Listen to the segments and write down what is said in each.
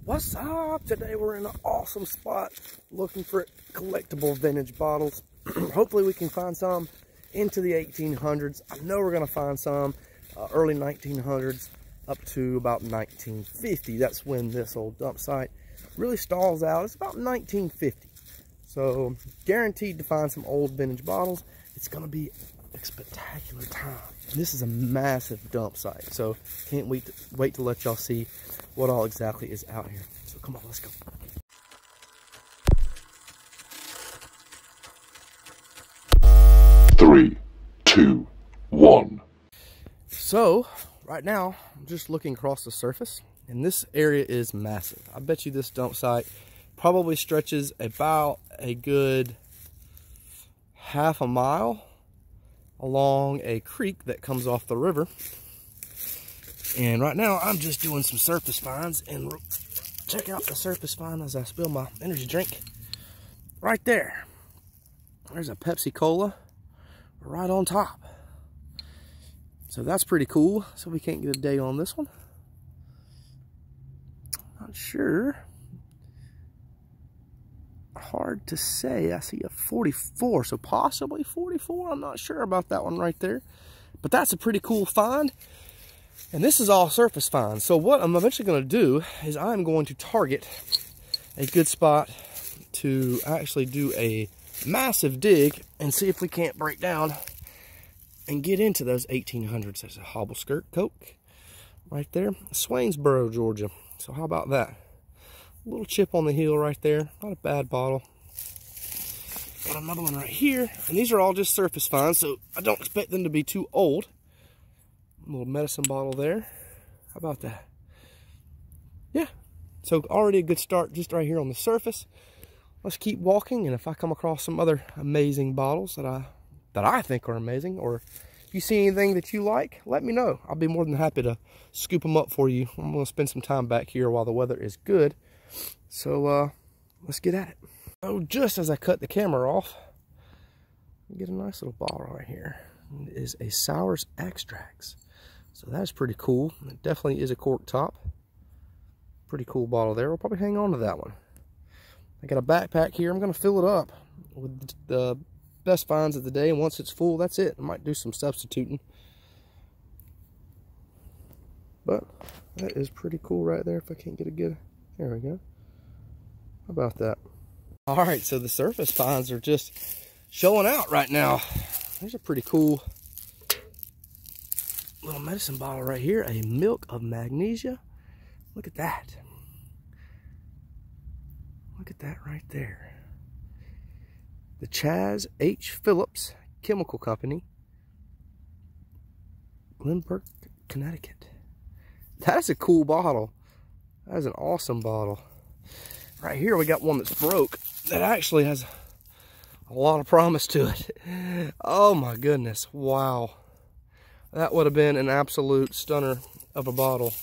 What's up? Today we're in an awesome spot looking for collectible vintage bottles. Hopefully we can find some into the 1800s. I know we're going to find some early 1900s up to about 1950. That's when this old dump site really stalls out. It's about 1950. So guaranteed to find some old vintage bottles. It's going to be a spectacular time. This is a massive dump site, so can't wait to let y'all see what all exactly is out here. So come on, let's go. Three, two, one. So right now I'm just looking across the surface, and this area is massive. I bet you this dump site probably stretches about a good half a mile along a creek that comes off the river. And right now I'm just doing some surface finds, and check out the surface find as I spill my energy drink. Right there, there's a Pepsi Cola right on top. So that's pretty cool. So we can't get a date on this one. Not sure. Hard to say. I see a 44, so possibly 44. I'm not sure about that one right there, but that's a pretty cool find. And this is all surface finds. So what I'm eventually going to do is I'm going to target a good spot to actually do a massive dig and see if we can't break down and get into those 1800s. There's a hobble skirt Coke right there, Swainsboro, Georgia. So how about that? A little chip on the heel right there. Not a bad bottle. Got another one right here. And these are all just surface finds, so I don't expect them to be too old. A little medicine bottle there. How about that? Yeah. So already a good start just right here on the surface. Let's keep walking, and if I come across some other amazing bottles that I think are amazing, or if you see anything that you like, let me know. I'll be more than happy to scoop them up for you. I'm going to spend some time back here while the weather is good. So let's get at it. So just as I cut the camera off, get a nice little bottle right here. It is a Sours Extracts. So that's pretty cool. It definitely is a cork top. Pretty cool bottle there. We'll probably hang on to that one. I got a backpack here. I'm going to fill it up with the best finds of the day, and once it's full, that's it. I might do some substituting. But that is pretty cool right there. If I can't get a good... There we go. How about that? All right, so the surface finds are just showing out right now. There's a pretty cool little medicine bottle right here. A Milk of Magnesia. Look at that. Look at that right there. The Chaz H. Phillips Chemical Company, Glenburg, Connecticut. That's a cool bottle. That is an awesome bottle. Right here we got one that's broke that actually has a lot of promise to it. Oh my goodness, wow. That would have been an absolute stunner of a bottle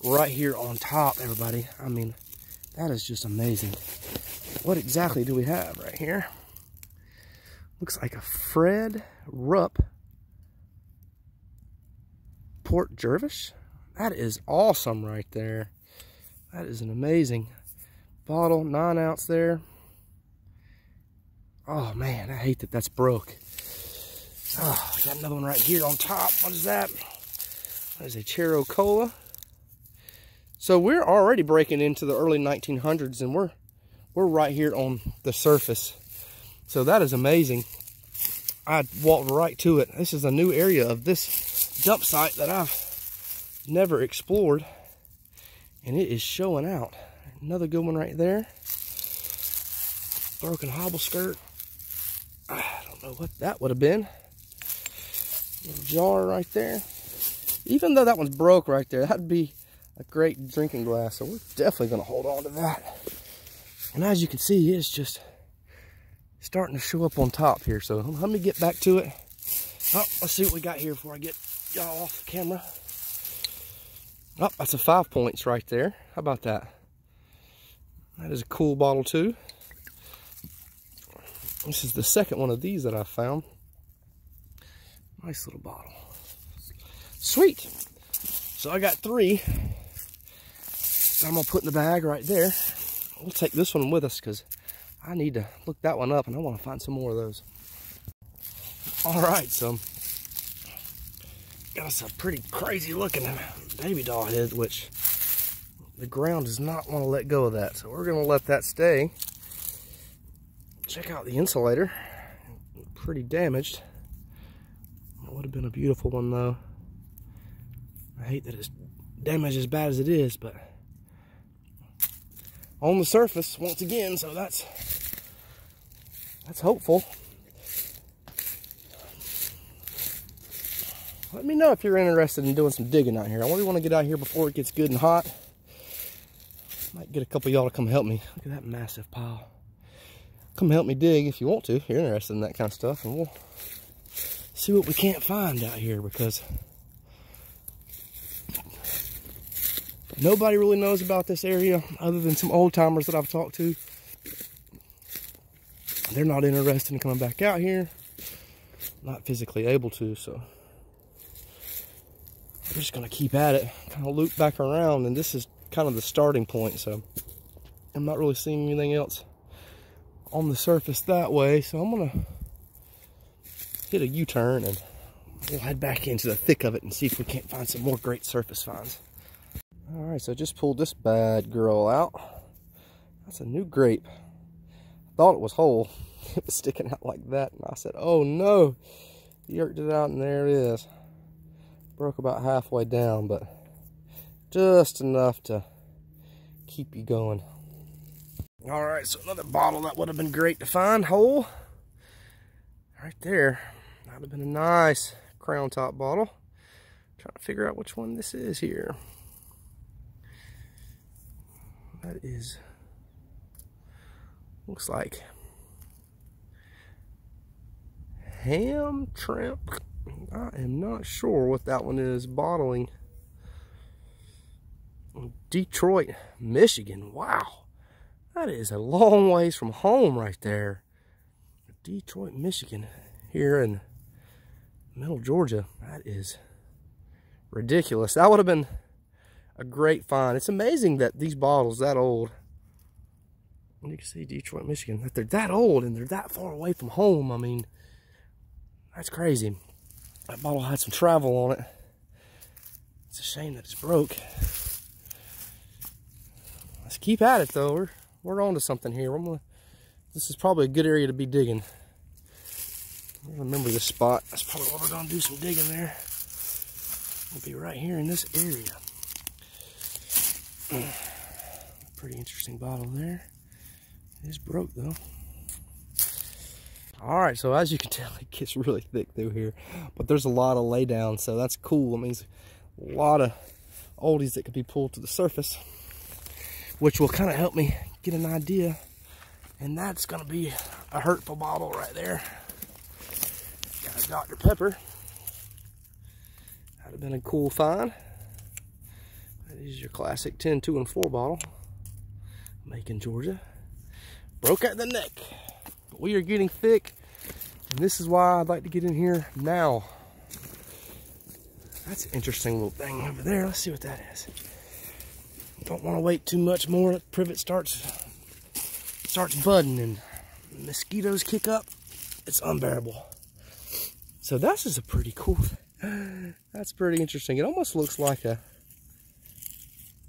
right here on top, everybody. I mean, that is just amazing. What exactly do we have right here? Looks like a Fred Rupp Port Jervis. That is awesome right there. That is an amazing bottle, 9 ounce there. Oh man, I hate that that's broke. Oh, I got another one right here on top. What is that? That is a Chero Cola. So we're already breaking into the early 1900s, and we're right here on the surface. So that is amazing. I walked right to it. This is a new area of this dump site that I've never explored, and it is showing out. Another good one right there. Broken hobble skirt. I don't know what that would have been. Little jar right there. Even though that one's broke right there, that'd be a great drinking glass. So we're definitely going to hold on to that. And as you can see, it's just starting to show up on top here. So let me get back to it. Oh, let's see what we got here before I get y'all off the camera. Oh, that's a 5 points right there. How about that? That is a cool bottle too. This is the second one of these that I found. Nice little bottle. Sweet. So I got 3. I'm gonna put in the bag right there. We'll take this one with us because I need to look that one up and I want to find some more of those. All right, so got us a pretty crazy looking baby doll head, which the ground does not want to let go of that. So we're gonna let that stay. Check out the insulator, pretty damaged. It would have been a beautiful one though. I hate that it's damaged as bad as it is, but on the surface once again, so that's hopeful. Let me know if you're interested in doing some digging out here. I really want to get out here before it gets good and hot. Might get a couple of y'all to come help me. Look at that massive pile. Come help me dig if you want to, if you're interested in that kind of stuff, and we'll see what we can't find out here, because nobody really knows about this area other than some old timers that I've talked to. They're not interested in coming back out here. Not physically able to, so we're just gonna keep at it, kind of loop back around, and this is kind of the starting point, so I'm not really seeing anything else on the surface that way, so I'm gonna hit a U-turn and we'll head back into the thick of it and see if we can't find some more great surface finds. All right, so I just pulled this bad girl out. That's a new grape. I thought it was whole. It was sticking out like that, and I said, oh no. Yerked it out, and there it is. Broke about halfway down, but just enough to keep you going. All right, so another bottle that would have been great to find whole. Right there. That would have been a nice crown top bottle. Trying to figure out which one this is here. That is, looks like ham trimp. I am not sure what that one is bottling. Detroit, Michigan. Wow. That is a long ways from home right there. Detroit, Michigan, here in middle Georgia. That is ridiculous. That would have been a great find. It's amazing that these bottles that old, you can see Detroit, Michigan, that they're that old and they're that far away from home. I mean, that's crazy. That bottle had some travel on it. It's a shame that it's broke. Let's keep at it though. We're on to something here. This is probably a good area to be digging. Remember this spot. That's probably what we're gonna do some digging there. We'll be right here in this area. Pretty interesting bottle there. It is broke though. All right, so as you can tell, it gets really thick through here, but there's a lot of lay down, so that's cool. It means a lot of oldies that could be pulled to the surface, which will kind of help me get an idea. And that's gonna be a hurtful bottle right there. Got a Dr. Pepper. That'd have been a cool find. That is your classic 10, 2, and 4 bottle. Macon, Georgia. Broke at the neck. But we are getting thick, and this is why I'd like to get in here now. That's an interesting little thing over there. Let's see what that is. Don't want to wait too much more. The privet starts budding and mosquitoes kick up. It's unbearable. So this is a pretty cool, that's pretty interesting. It almost looks like a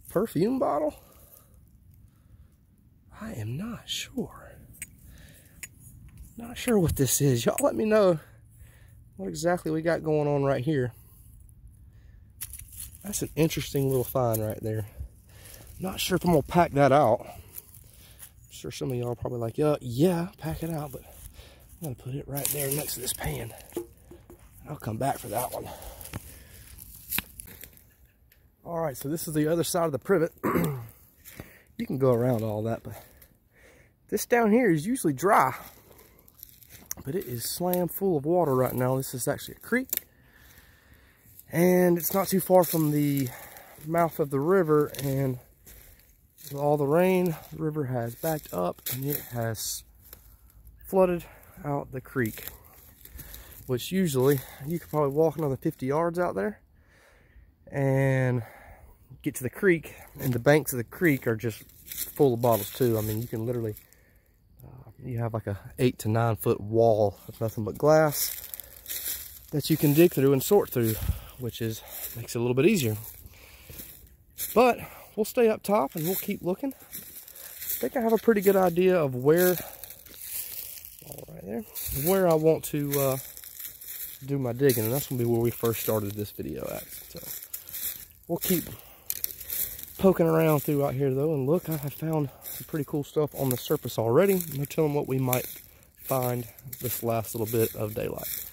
perfume bottle. I am not sure. Not sure what this is. Y'all let me know what exactly we got going on right here. That's an interesting little find right there. Not sure if I'm gonna pack that out. I'm sure some of y'all are probably like, yeah, pack it out, but I'm gonna put it right there next to this pan. I'll come back for that one. All right, so this is the other side of the privet. You can go around all that, but this down here is usually dry, but it is slam full of water right now. This is actually a creek, and it's not too far from the mouth of the river, and with all the rain, the river has backed up and it has flooded out the creek, which usually you could probably walk another 50 yards out there and get to the creek, and the banks of the creek are just full of bottles too. I mean, you can literally, you have like a 8 to 9 foot wall of nothing but glass that you can dig through and sort through, which makes it a little bit easier. But we'll stay up top and we'll keep looking. I think I have a pretty good idea of where, right there, where I want to do my digging, and that's gonna be where we first started this video at. So we'll keep poking around throughout here though, and look, I have found some pretty cool stuff on the surface already. No telling what we might find this last little bit of daylight.